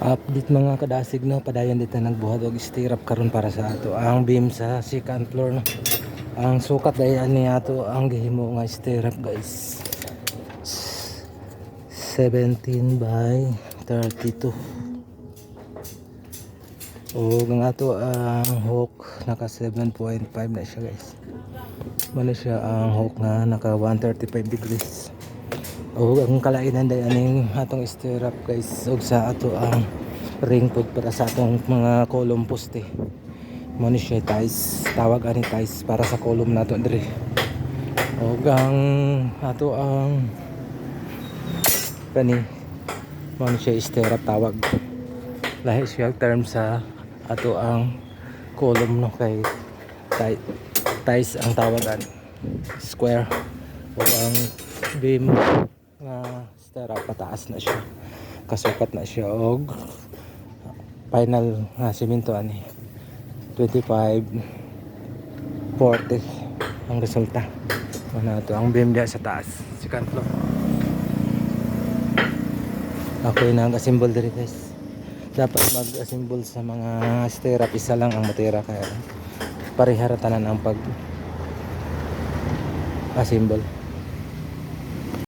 Update mga kadasig no, padayon dito nagbuhat og stirrup karon para sa ato ang beam sa second floor no. Ang sukat dayan ni ato ang gihimo nga stirrup guys, 17 by 32. O ang ato ang hook naka 7.5 na siya guys. Mano siya ang hook nga naka 135 degrees. O ang kalainan dayan ning atong stirrup guys, og sa ato ang ring pod para sa atong mga column poste. Mano siya ties, tawag ani ties para sa column nato dire. Og ang ato ang kani mano siya stirrup tawag. Lahi siya term sa ato ang column no, kay ties ang tawagan, square. O ang beam nga stirrup pataas na siya, kasukat na siya og final nga simento ani 25-40 ang resulta. Ano to ang beam diya sa taas, second floor. Ako yung nag-assemble diri guys. Dapat mag-assemble sa mga stirrup isa lang ang matira, kaya parehara tanan ang pag-assemble.